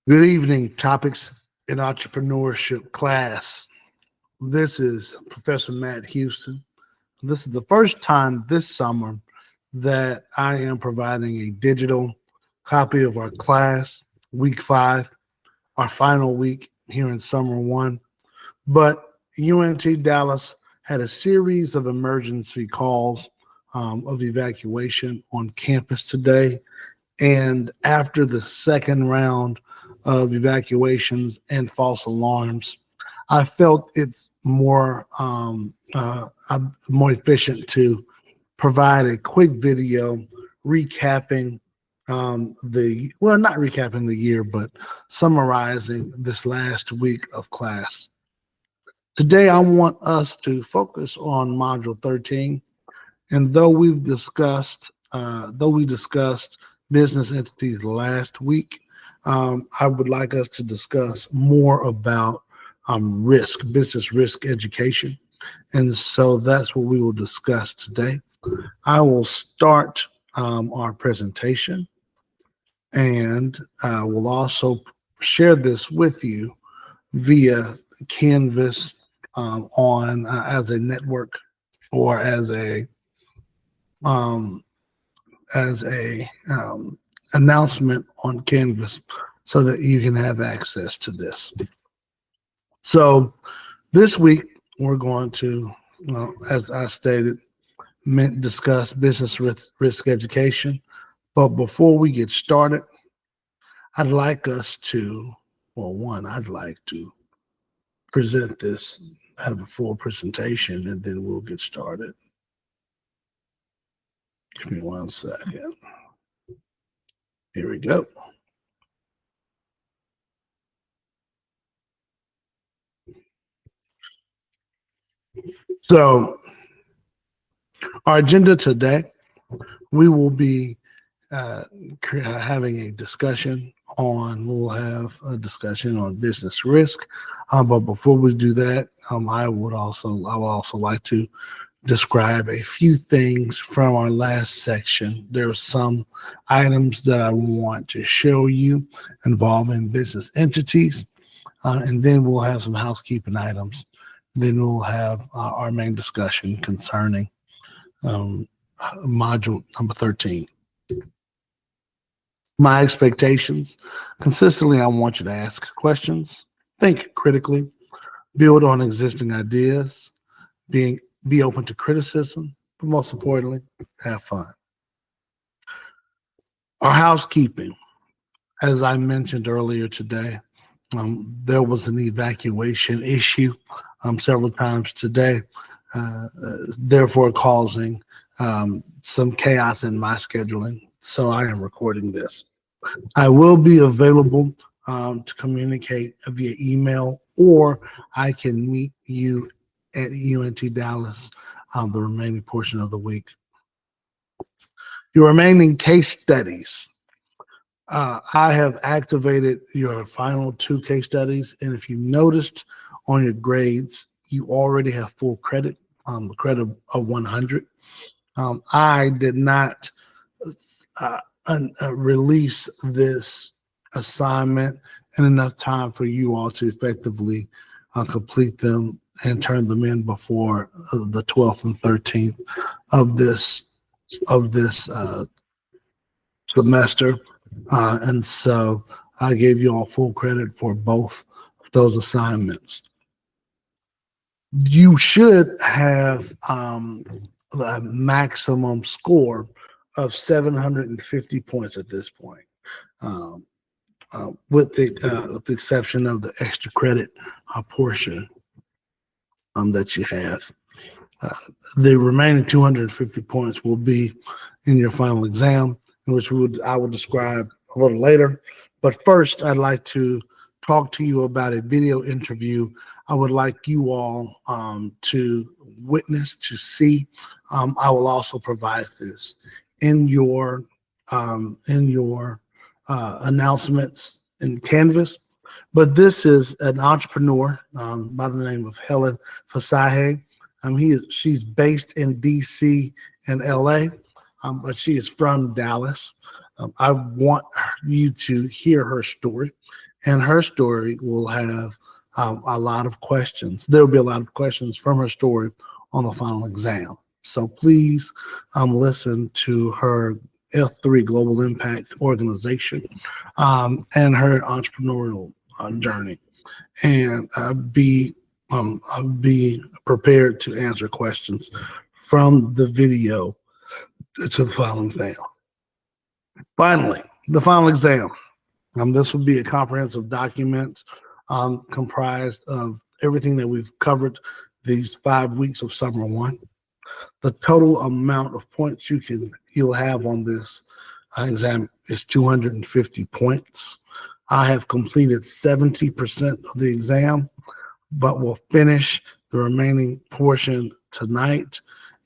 Good evening, topics in entrepreneurship class. This is Professor Matt Houston. This is the first time this summer that I am providing a digital copy of our class, week 5, our final week here in summer 1. But UNT Dallas had a series of emergency calls of evacuation on campus today. And after the second round of evacuations and false alarms, I felt it's more efficient to provide a quick video recapping not recapping the year, but summarizing this last week of class. Today, I want us to focus on Module 13, and though we discussed business entities last week, I would like us to discuss more about business risk education. And so that's what we will discuss today. I will start our presentation, and we'll also share this with you via Canvas on as a network or as a announcement on Canvas so that you can have access to this. So this week, we're going to, as I stated, discuss business risk education. But before we get started, I'd like to present this, have a full presentation, and then we'll get started. Give me 1 second. Here we go. So our agenda today, we will be having a discussion we'll have a discussion on business risk. But before we do that, I would also like to describe a few things from our last section. There are some items that I want to show you involving business entities, and then we'll have some housekeeping items. Then we'll have our main discussion concerning module number 13. My expectations: consistently, I want you to ask questions, think critically, build on existing ideas, be open to criticism, but most importantly, have fun. Our housekeeping, as I mentioned earlier today, there was an evacuation issue several times today, therefore causing some chaos in my scheduling. So I am recording this. I will be available to communicate via email, or I can meet you at UNT Dallas the remaining portion of the week. Your remaining case studies. I have activated your final 2 case studies, and if you noticed on your grades, you already have full credit, the credit of 100. I did not release this assignment in enough time for you all to effectively complete them and turn them in before the 12th and 13th of this semester. And so I gave you all full credit for both of those assignments. You should have the maximum score of 750 points at this point, with the exception of the extra credit portion that you have. The remaining 250 points will be in your final exam, in which I will describe a little later. But first, I'd like to talk to you about a video interview I would like you all to witness, to see. I will also provide this in your announcements in Canvas. But this is an entrepreneur by the name of Hellen Fissiahaie. She's based in DC and LA, but she is from Dallas. I want you to hear her story and her story will have a lot of questions. There will be a lot of questions from her story on the final exam. So please listen to her F3 Global Impact Organization and her entrepreneurial journey, and be prepared to answer questions from the video to the final exam. Finally, the final exam. This will be a comprehensive document comprised of everything that we've covered these 5 weeks of summer one. The total amount of points you'll have on this exam is 250 points. I have completed 70% of the exam, but will finish the remaining portion tonight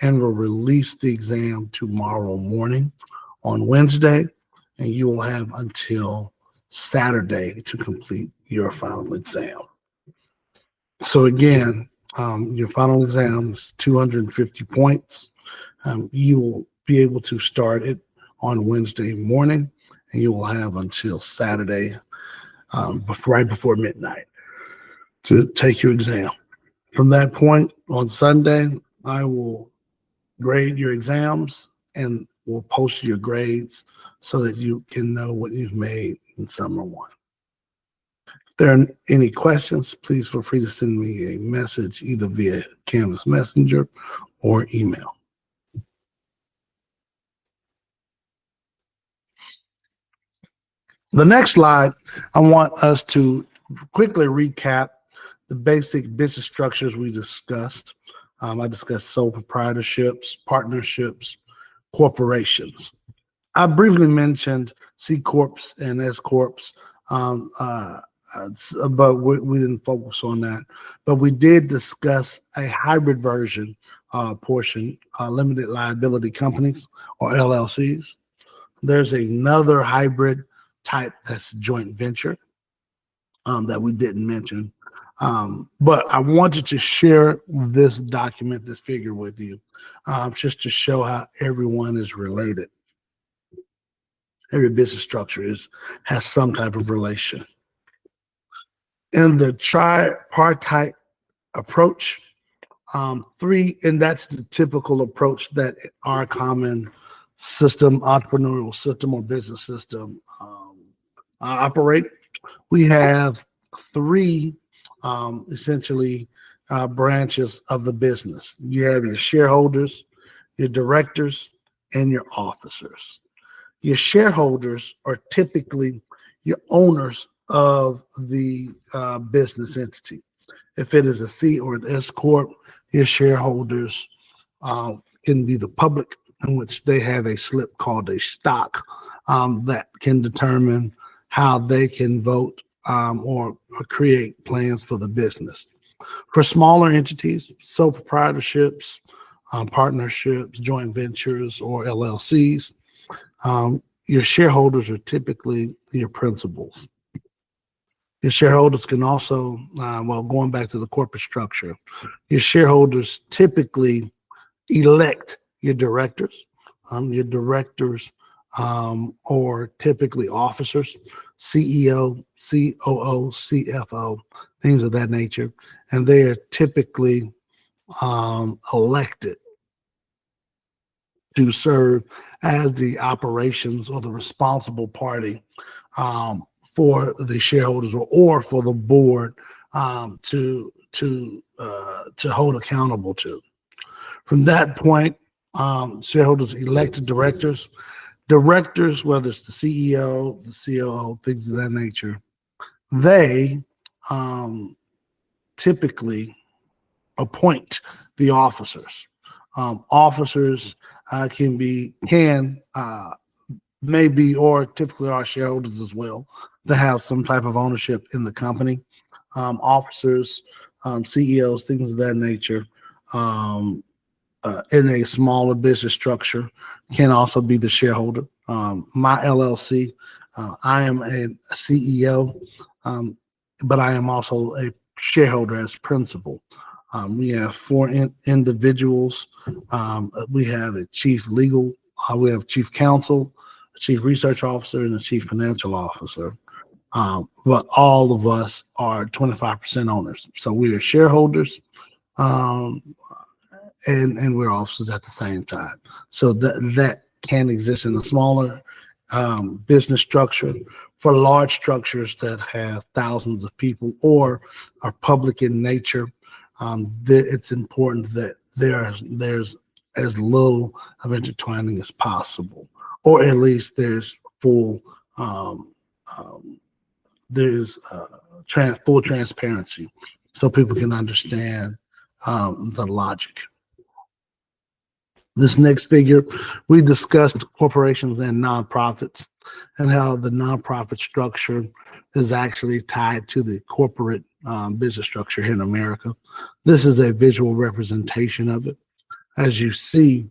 and will release the exam tomorrow morning on Wednesday, and you will have until Saturday to complete your final exam. So again, your final exam is 250 points. You will be able to start it on Wednesday morning, and you will have until Saturday, right before midnight, to take your exam. From that point on Sunday, I will grade your exams and will post your grades so that you can know what you've made in summer one. If there are any questions, please feel free to send me a message either via Canvas Messenger or email. The next slide, I want us to quickly recap the basic business structures we discussed. I discussed sole proprietorships, partnerships, corporations. I briefly mentioned C Corps and S Corps, but we didn't focus on that. But we did discuss a hybrid version portion, limited liability companies or LLCs. There's another hybrid type that's joint venture that we didn't mention. But I wanted to share this document, this figure with you, just to show how everyone is related. Every business structure has some type of relation. In the tripartite approach, and that's the typical approach that our common system, entrepreneurial system or business system operate. We have three essentially branches of the business. You have your shareholders, your directors, and your officers. Your shareholders are typically your owners of the business entity. If it is a C or an S Corp, your shareholders can be the public, in which they have a slip called a stock that can determine how they can vote or create plans for the business. For smaller entities, sole proprietorships, partnerships, joint ventures, or LLCs, your shareholders are typically your principals. Your shareholders can also, going back to the corporate structure, your shareholders typically elect your directors. Your directors are typically officers, CEO, COO, CFO, things of that nature, and they are typically elected to serve as the operations or the responsible party for the shareholders or for the board to hold accountable to. From that point, shareholders elected directors. Directors, whether it's the CEO, the COO, things of that nature, they typically appoint the officers. Officers maybe, or typically are shareholders as well, that have some type of ownership in the company. Officers, CEOs, things of that nature, in a smaller business structure can also be the shareholder. My LLC, I am a CEO, but I am also a shareholder as principal. We have four individuals. We have a chief legal, we have chief counsel, a chief research officer, and a chief financial officer. but all of us are 25% owners. So we are shareholders, um, and we're officers at the same time. So that can exist in a smaller business structure. For large structures that have thousands of people or are public in nature, it's important that there's as little of intertwining as possible, or at least there's full um, um, there's full transparency, so people can understand the logic. This next figure, we discussed corporations and nonprofits and how the nonprofit structure is actually tied to the corporate business structure here in America. This is a visual representation of it. As you see,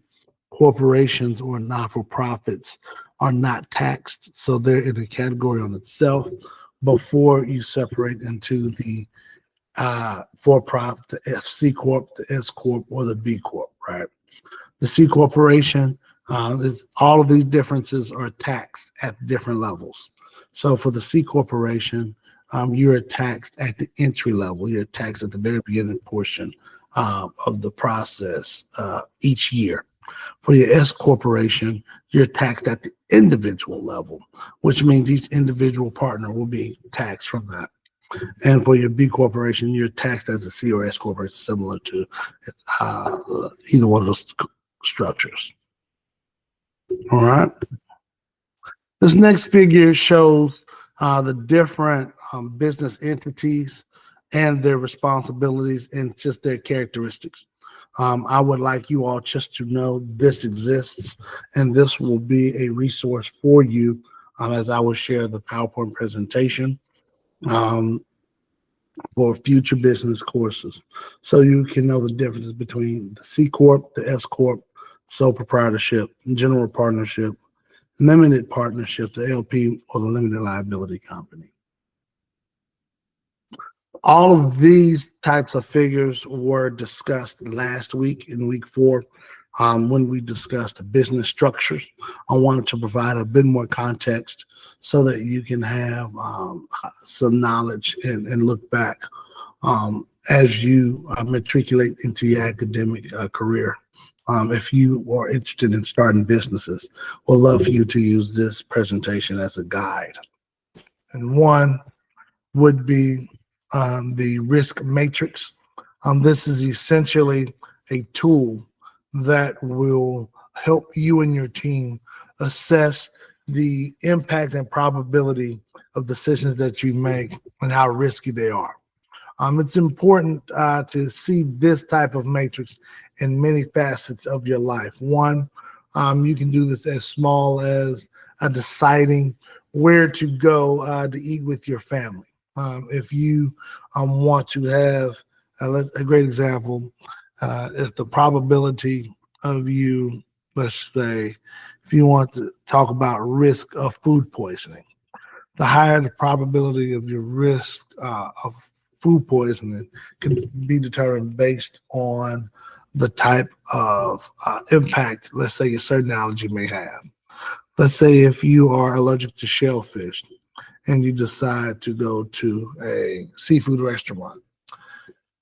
corporations or not-for-profits are not taxed, so they're in a category on itself before you separate into the for-profit, the C Corp, the S Corp, or the B Corp, right? The C corporation is all of these differences are taxed at different levels. So for the C corporation, you're taxed at the entry level. You're taxed at the very beginning portion of the process each year. For your S corporation, you're taxed at the individual level, which means each individual partner will be taxed from that. And for your B corporation, you're taxed as a C or S corporation, similar to either one of those structures. All right. This next figure shows the different business entities and their responsibilities and just their characteristics. I would like you all just to know this exists, and this will be a resource for you as I will share the PowerPoint presentation for future business courses. So you can know the differences between the C Corp, the S Corp, sole proprietorship, general partnership, limited partnership, the LP, or the limited liability company. All of these types of figures were discussed last week in week 4 when we discussed business structures. I wanted to provide a bit more context so that you can have some knowledge and look back as you matriculate into your academic career. If you are interested in starting businesses, we'd love for you to use this presentation as a guide. And one would be the risk matrix. This is essentially a tool that will help you and your team assess the impact and probability of decisions that you make and how risky they are. It's important to see this type of matrix in many facets of your life. One, you can do this as small as deciding where to go to eat with your family. If you want to have a great example, if the probability of you, let's say, if you want to talk about risk of food poisoning, the higher the probability of your risk of food poisoning can be determined based on the type of impact, let's say, a certain allergy may have. Let's say if you are allergic to shellfish and you decide to go to a seafood restaurant,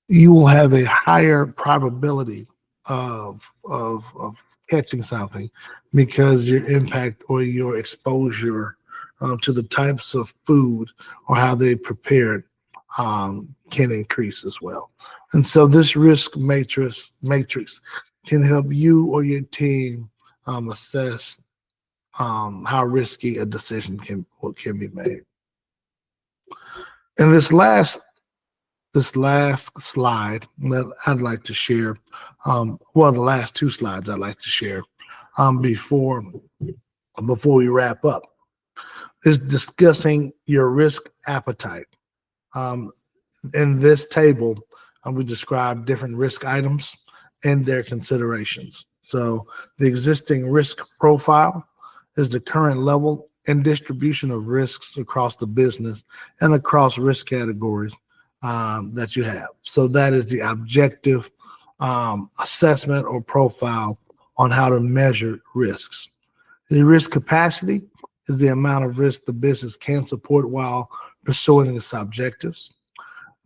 you will have a higher probability of catching something because your impact or your exposure to the types of food or how they prepared can increase as well. And so this risk matrix can help you or your team assess how risky a decision can be made. And this last slide that I'd like to share, the last 2 slides I'd like to share before we wrap up, is discussing your risk appetite. In this table, we describe different risk items and their considerations. So the existing risk profile is the current level and distribution of risks across the business and across risk categories that you have. So that is the objective assessment or profile on how to measure risks. The risk capacity is the amount of risk the business can support while pursuing its objectives.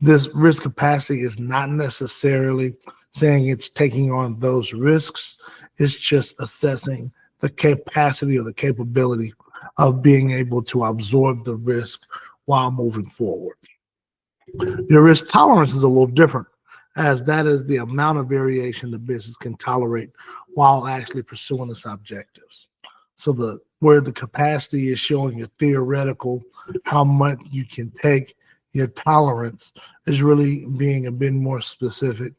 This risk capacity is not necessarily saying it's taking on those risks. It's just assessing the capacity or the capability of being able to absorb the risk while moving forward. Your risk tolerance is a little different, as that is the amount of variation the business can tolerate while actually pursuing its objectives. So where the capacity is showing your theoretical, how much you can take, your tolerance is really being a bit more specific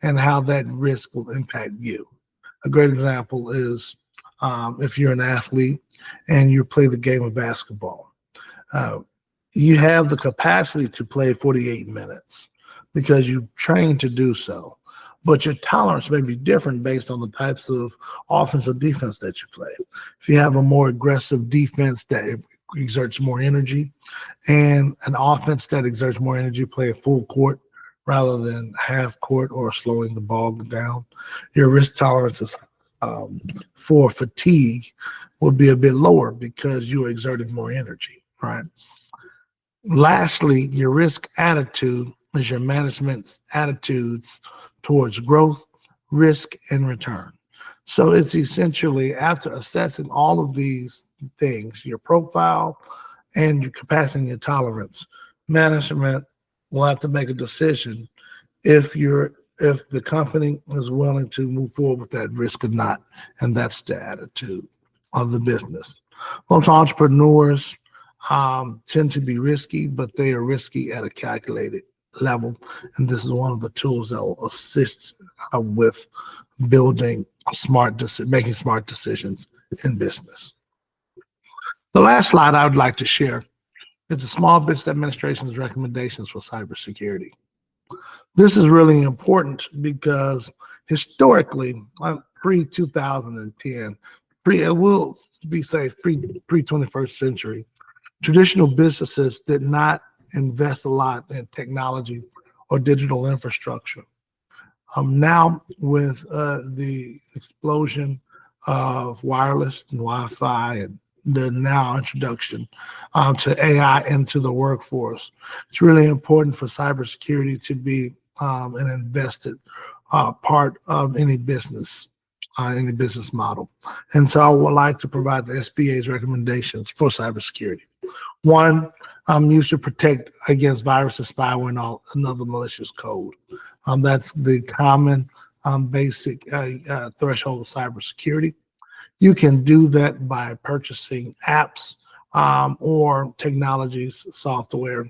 and how that risk will impact you. A great example is if you're an athlete and you play the game of basketball. You have the capacity to play 48 minutes because you train to do so, but your tolerance may be different based on the types of offense or defense that you play. If you have a more aggressive defense that exerts more energy and an offense that exerts more energy, play a full court rather than half court or slowing the ball down, your risk tolerances for fatigue will be a bit lower because you are exerting more energy, right? Lastly, your risk attitude is your management's attitudes towards growth, risk, and return. So it's essentially, after assessing all of these things, your profile and your capacity and your tolerance, management will have to make a decision if the company is willing to move forward with that risk or not. And that's the attitude of the business. Most entrepreneurs tend to be risky, but they are risky at a calculated level. And this is one of the tools that will assist with building making smart decisions in business. The last slide I would like to share is the Small Business Administration's recommendations for cybersecurity. This is really important because historically, pre-2010, it will be safe, pre-21st century, traditional businesses did not invest a lot in technology or digital infrastructure. Now, with the explosion of wireless and Wi-Fi and the now introduction to AI into the workforce, it's really important for cybersecurity to be an invested part of any business model. And so I would like to provide the SBA's recommendations for cybersecurity. One, you should protect against viruses, spyware, and other malicious code. That's the common basic threshold of cybersecurity. You can do that by purchasing apps or technologies, software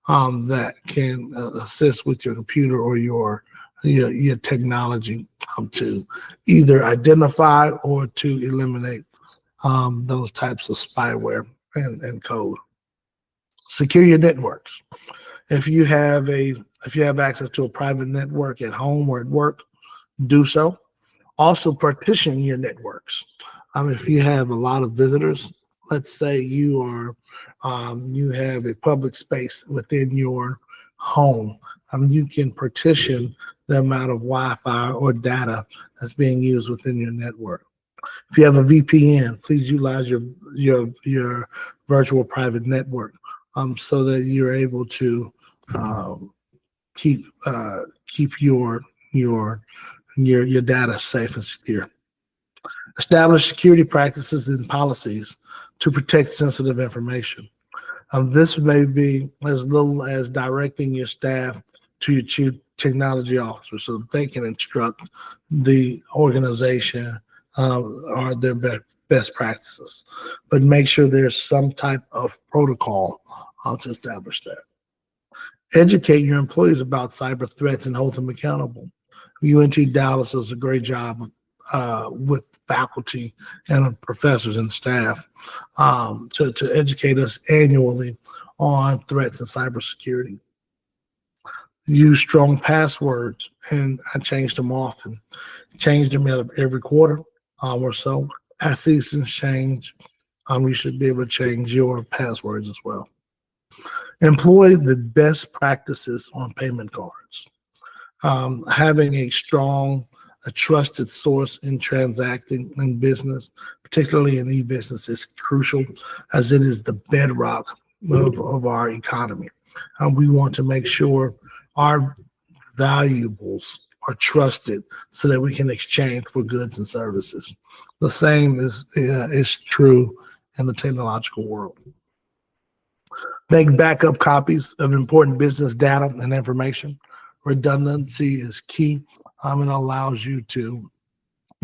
that can assist with your computer or your technology to either identify or to eliminate those types of spyware and code. Secure your networks. If you have access to a private network at home or at work, do so. Also partition your networks. If you have a lot of visitors, let's say you have a public space within your home, you can partition the amount of Wi-Fi or data that's being used within your network. If you have a VPN, please utilize your virtual private network so that you're able to keep your data safe and secure. Establish security practices and policies to protect sensitive information. This may be as little as directing your staff to your chief technology officer so that they can instruct the organization or their best practices. But make sure there's some type of protocol to establish that. Educate your employees about cyber threats and hold them accountable. UNT Dallas does a great job with faculty and professors and staff to educate us annually on threats and cybersecurity. Use strong passwords, and I change them often. Change them every quarter or so. As seasons change, you should be able to change your passwords as well. Employ the best practices on payment cards. Having a strong a trusted source in transacting in business, particularly in e-business, is crucial as it is the bedrock of our economy. We want to make sure our valuables are trusted so that we can exchange for goods and services. The same is true in the technological world. Make backup copies of important business data and information. Redundancy is key. It allows you to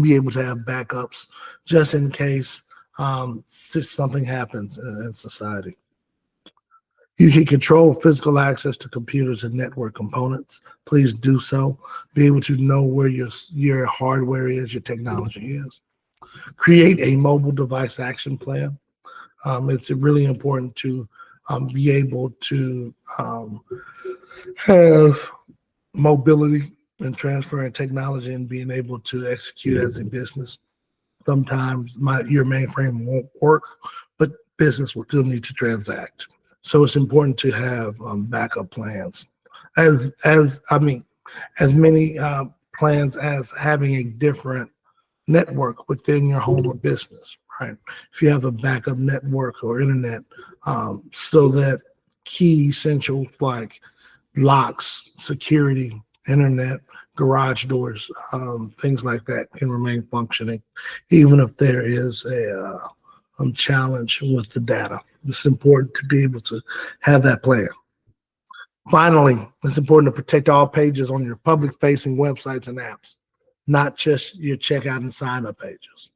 be able to have backups just in case something happens in society. You can control physical access to computers and network components. Please do so. Be able to know where your hardware is, your technology is. Create a mobile device action plan. It's really important to be able to have mobility and transferring technology and being able to execute as a business. Sometimes your mainframe won't work, but business will still need to transact. So it's important to have backup plans. As many plans as having a different network within your home or business, right? If you have a backup network or internet, so that key essentials like locks, security, internet, garage doors, things like that can remain functioning, even if there is a challenge with the data. It's important to be able to have that plan. Finally, it's important to protect all pages on your public-facing websites and apps, not just your checkout and sign-up pages.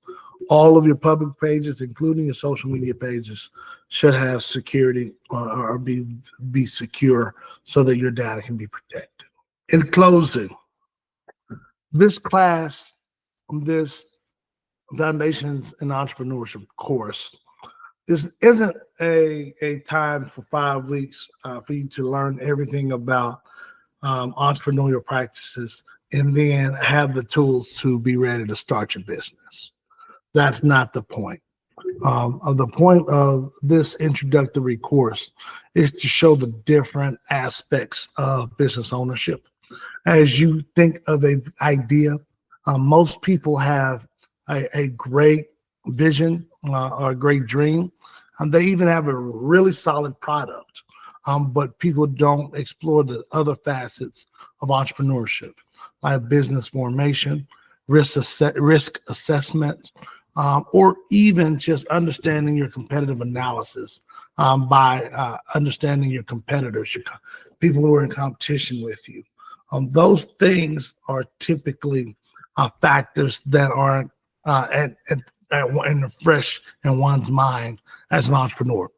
All of your public pages, including your social media pages, should have security or be secure so that your data can be protected. In closing, this class, this Foundations in Entrepreneurship course, this isn't a time for 5 weeks for you to learn everything about entrepreneurial practices and then have the tools to be ready to start your business. That's not the point. The point of this introductory course is to show the different aspects of business ownership. As you think of an idea, most people have a great vision or a great dream. They even have a really solid product, but people don't explore the other facets of entrepreneurship, like business formation, risk assessment, or even just understanding your competitive analysis by understanding your competitors, people who are in competition with you. Those things are typically factors that aren't fresh in one's mind as an entrepreneur.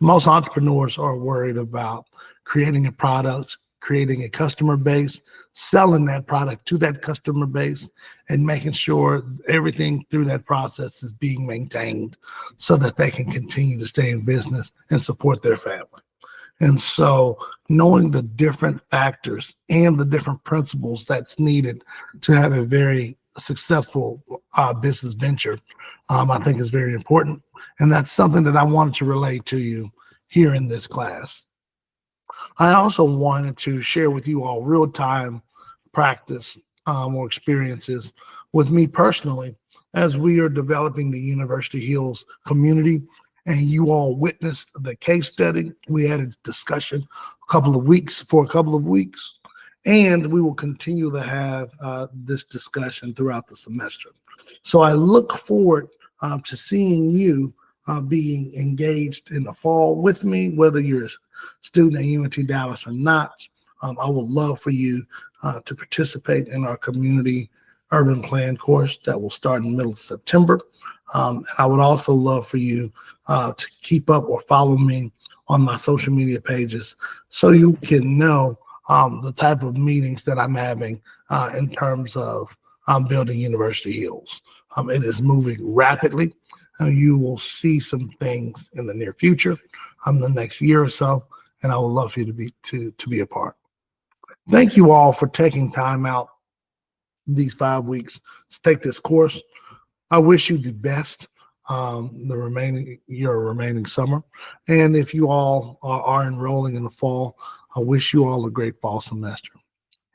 Most entrepreneurs are worried about creating a product, creating a customer base, selling that product to that customer base, and making sure everything through that process is being maintained so that they can continue to stay in business and support their family. And so knowing the different factors and the different principles that's needed to have a very successful business venture, I think is very important. And that's something that I wanted to relay to you here in this class. I also wanted to share with you all real-time practice or experiences with me personally as we are developing the University Hills community, and you all witnessed the case study. We had a discussion for a couple of weeks, and we will continue to have this discussion throughout the semester. So I look forward to seeing you being engaged in the fall with me, whether you're a student at UNT Dallas or not. I would love for you to participate in our community urban plan course that will start in the middle of September. And I would also love for you to keep up or follow me on my social media pages so you can know the type of meetings that I'm having in terms of building University Hills. It is moving rapidly. You will see some things in the near future, the next year or so, and I would love for you to be a part. Thank you all for taking time out these 5 weeks to take this course. I wish you the best your remaining summer, and if you all are enrolling in the fall, I wish you all a great fall semester.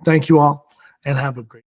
Thank you all, and have a great